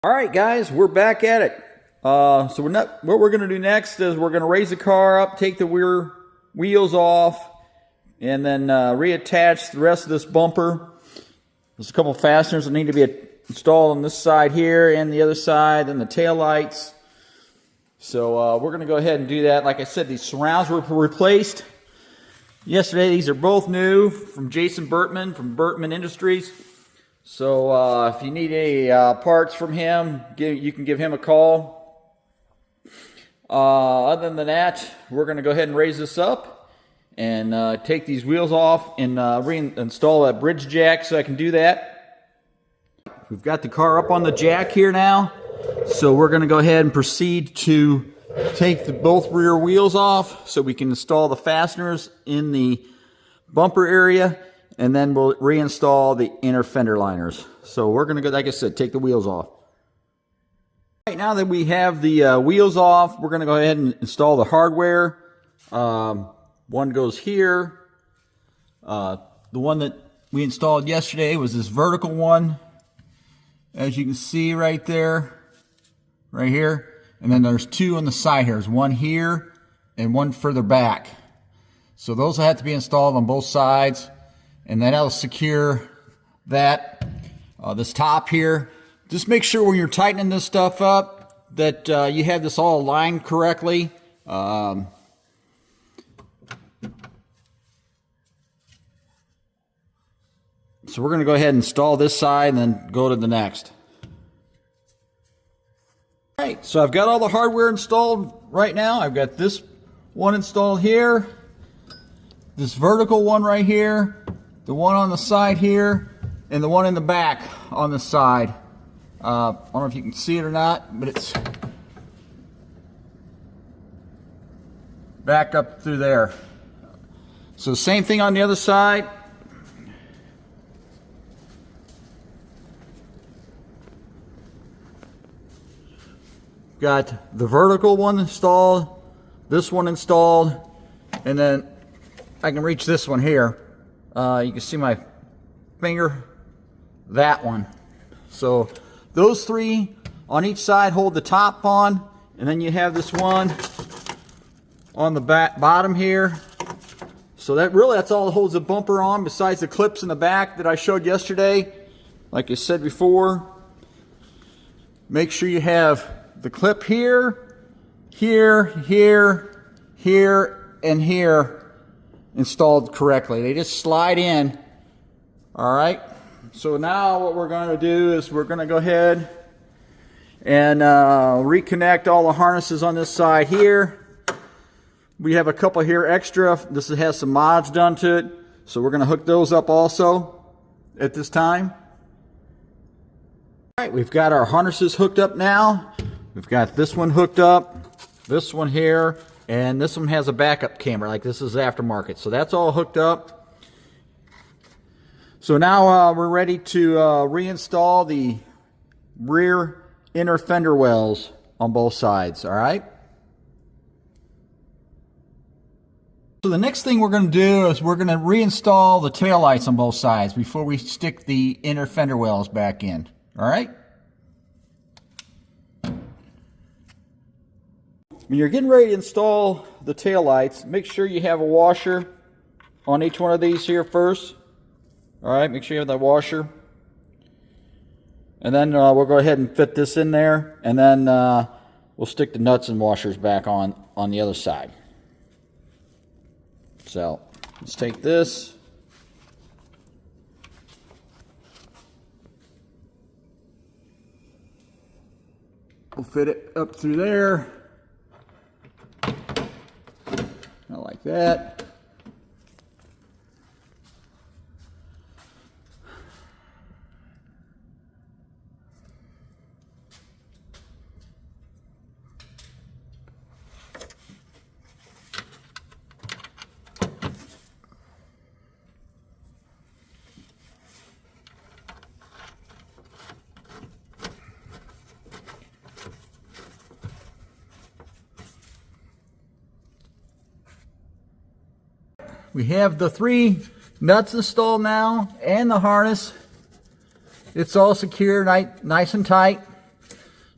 All right, guys, we're back at it. What we're going to do next is we're going to raise the car up, take the rear wheels off, and then reattach the rest of this bumper. There's a couple of fasteners that need to be installed on this side here and the other side, and the tail lights. So we're going to go ahead and do that. Like I said, these surrounds were replaced yesterday. These are both new from Jason Bertman from Bertman Industries. So if you need any parts from him, you can give him a call. Other than that, we're going to go ahead and raise this up and take these wheels off and reinstall that bridge jack so I can do that. We've got the car up on the jack here now. So we're going to go ahead and proceed to take both rear wheels off so we can install the fasteners in the bumper area. And then we'll reinstall the inner fender liners. So we're going to go, like I said, take the wheels off. Right now that we have the wheels off, we're going to go ahead and install the hardware. One goes here. The one that we installed yesterday was this vertical one. As you can see right there, right here. And then there's two on the side here. There's one here and one further back. So those will have to be installed on both sides. And that'll secure that, this top here. Just make sure when you're tightening this stuff up that you have this all aligned correctly. So we're going to go ahead and install this side and then go to the next. All right, so I've got all the hardware installed right now. I've got this one installed here, this vertical one right here, the one on the side here, and the one in the back on the side. I don't know if you can see it or not, but it's back up through there. So same thing on the other side. Got the vertical one installed, this one installed, and then I can reach this one here. You can see my finger, that one. So those three on each side hold the top on, and then you have this one on the bottom here. So that's all that holds the bumper on, besides the clips in the back that I showed yesterday. Like I said before, make sure you have the clip here, here, here, here, and here installed correctly. They just slide in. All right. So now what we're going to do is we're going to go ahead and reconnect all the harnesses on this side here. We have a couple here extra. This has some mods done to it. So we're going to hook those up also at this time. All right. We've got our harnesses hooked up now. We've got this one hooked up, this one here, and this one has a backup camera, like this is aftermarket. So that's all hooked up. So now we're ready to reinstall the rear inner fender wells on both sides, all right? So the next thing we're going to do is we're going to reinstall the taillights on both sides before we stick the inner fender wells back in, all right? When you're getting ready to install the tail lights, make sure you have a washer on each one of these here first. All right, make sure you have that washer. And then we'll go ahead and fit this in there, and then we'll stick the nuts and washers back on the other side. So let's take this. We'll fit it up through there. Like that. We have the three nuts installed now and the harness. It's all secure, nice and tight.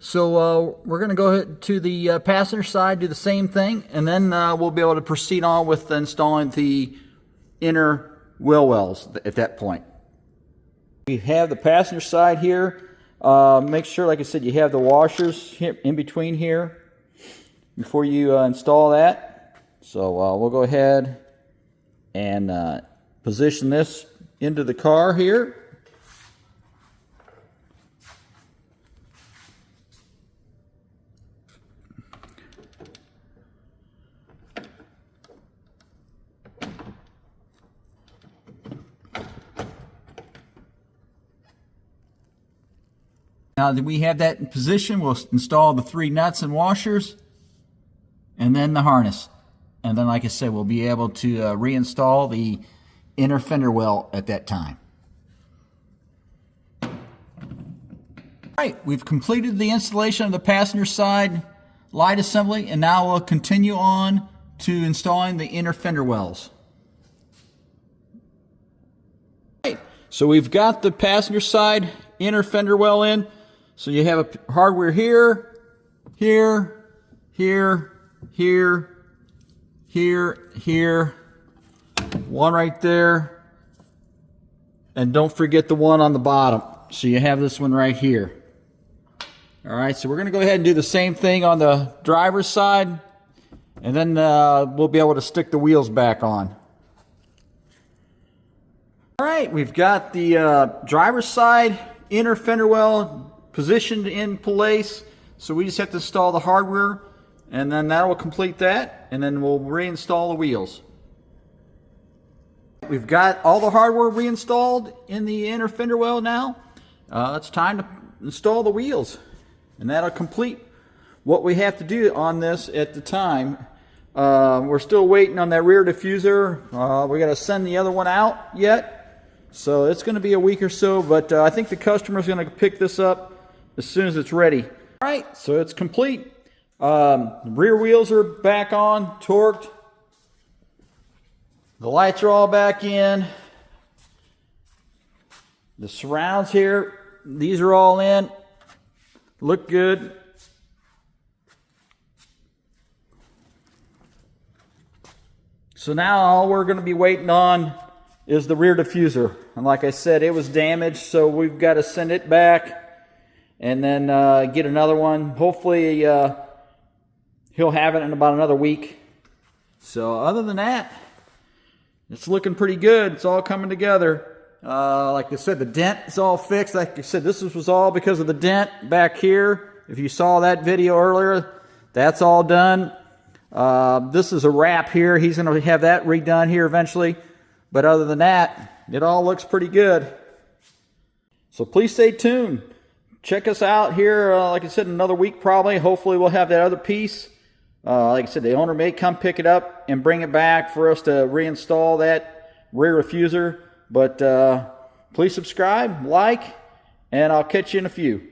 So we're going to go ahead to the passenger side, do the same thing, and then we'll be able to proceed on with installing the inner wheel wells at that point. We have the passenger side here. Make sure, like I said, you have the washers in between here before you install that. So we'll go ahead and position this into the car here. Now that we have that in position, we'll install the 3 nuts and washers and then the harness. And then, like I said, we'll be able to reinstall the inner fender well at that time. All right, we've completed the installation of the passenger side light assembly, and now we'll continue on to installing the inner fender wells. All right, so we've got the passenger side inner fender well in. So you have a hardware here, here, here, here, here, one right there, and don't forget the one on the bottom. So you have this one right here. All right, so we're going to go ahead and do the same thing on the driver's side, and then we'll be able to stick the wheels back on. All right, we've got the driver's side inner fender well positioned in place, so we just have to install the hardware, and then that will complete that, and then we'll reinstall the wheels. We've got all the hardware reinstalled in the inner fender well now. It's time to install the wheels, and that'll complete what we have to do on this at the time. We're still waiting on that rear diffuser. We got to send the other one out yet, so it's going to be a week or so, but I think the customer's going to pick this up as soon as it's ready. All right, so it's complete. The rear wheels are back on, torqued. The lights are all back in. The surrounds here, these are all in. Look good. So now all we're going to be waiting on is the rear diffuser. And like I said, it was damaged, so we've got to send it back and then get another one. Hopefully he'll have it in about another week. So other than that, it's looking pretty good. It's all coming together. Like I said, the dent is all fixed. Like I said, this was all because of the dent back here. If you saw that video earlier, that's all done. This is a wrap here. He's going to have that redone here eventually. But other than that, it all looks pretty good. So please stay tuned. Check us out here, like I said, in another week probably. Hopefully we'll have that other piece. Like I said, the owner may come pick it up and bring it back for us to reinstall that rear diffuser. But please subscribe, like, and I'll catch you in a few.